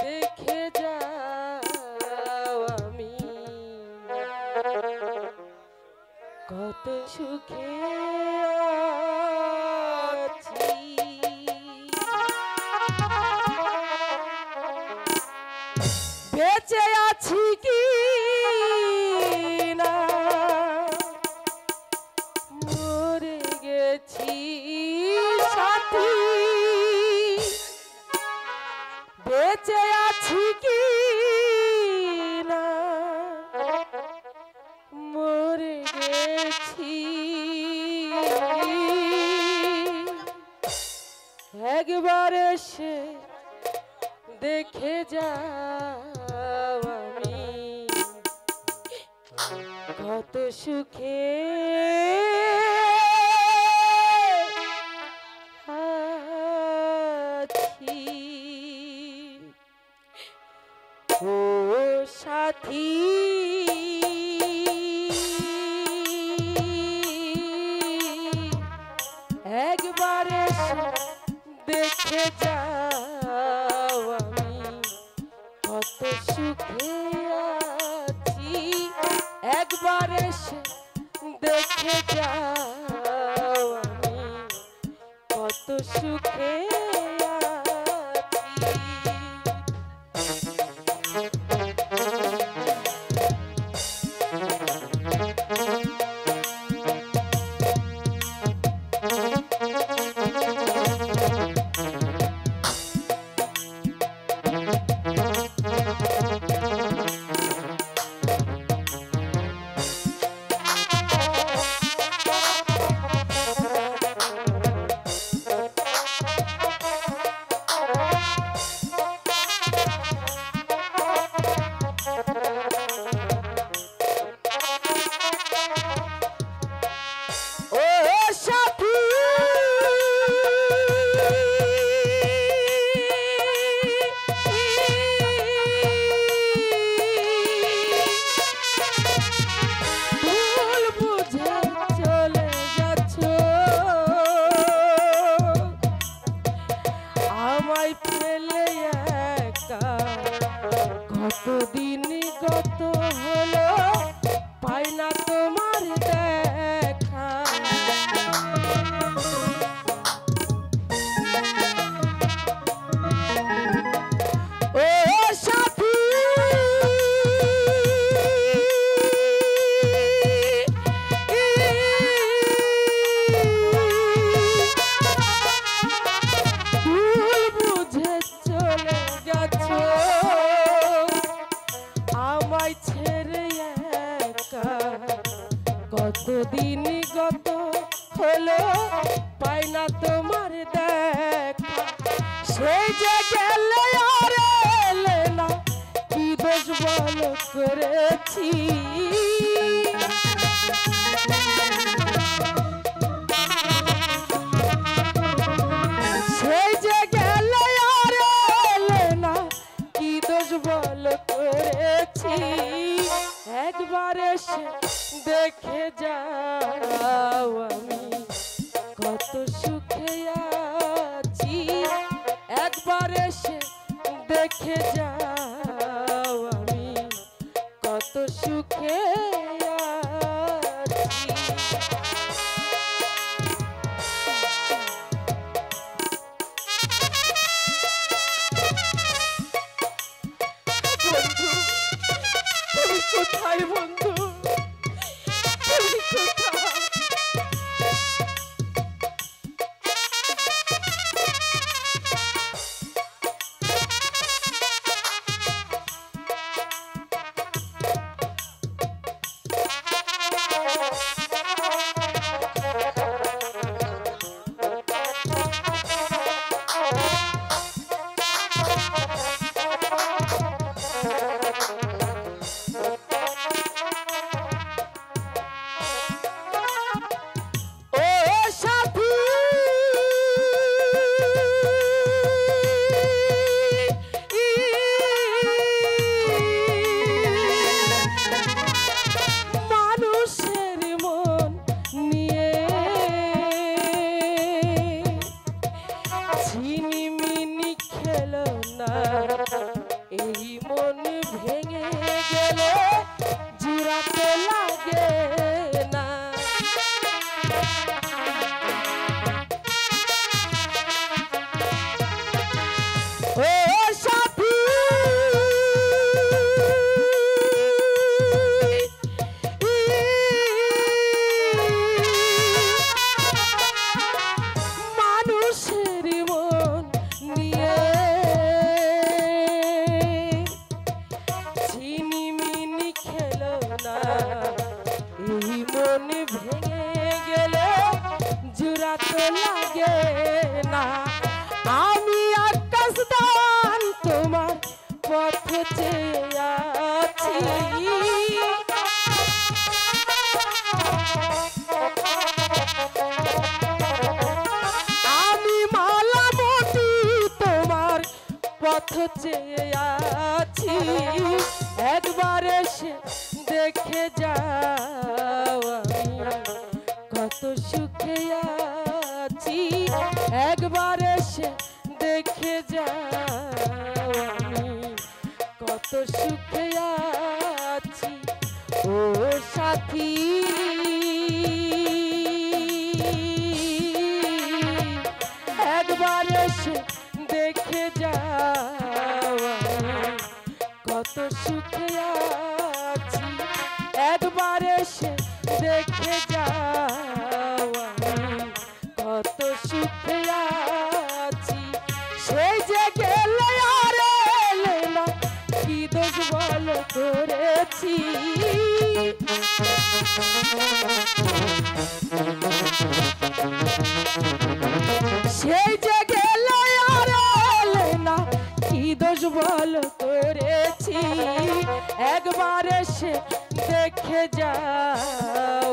দেখে যাও আমি কত সুখে আছি। বেঁচে আছি কি না মরে গেছি সাথী, বেঁচে আছি কি না মরে গেছি। একবার এসে দেখে যাও আমি কত সুখে আছি। ও সাথী একবার এসে দেখে যাও আমি কত সুখে আছি। একবার এসে দেখে যাও আমি কত সুখে কতদিন গত হলো পাই না তোমার দেখা। ও সাথী ভুল বুঝে চলে গেছো আমায় ছেড়ে একা। কতদিন গত হলো পাই না তোমার দেখা। সেই যে গেলে আর এলে না কি দোষ বল করেছি। সেই যে গেলে আর এলে না কি দোষ বল করেছি। একবার এসে দেখে যাও আমি কত সুখে আছি। একবার এসে দেখে যাও আমি কত সুখে আছি। বন্ধু তুমি কোথায় বন্ধু, তুমি কোথায়? চেয়ে আছি আমি মালামতি তোমার পথ চেয়ে আছি একবার এসে দেখে যাও আমি কত সুখে আছি একবার এসে দেখে যাও আমি কত সুখে আছি ও সাথী একবার এসে দেখে যাও আমি কত সুখে আছি একবার এসে দেখে যাও আমি কত সুখে আছি সেই যে গেলে আর এলে না কি দোষ বল করেছি সেই যে গেলে আর এলে না কি দোষ বল করেছি একবার এসে দেখে যাও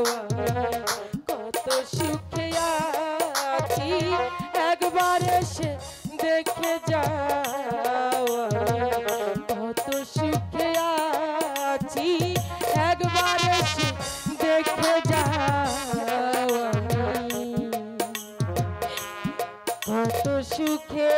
কত সুখে আছি একবার এসে দেখে যাও কত সুখে আছি একবার এসে দেখে যাও কত সুখে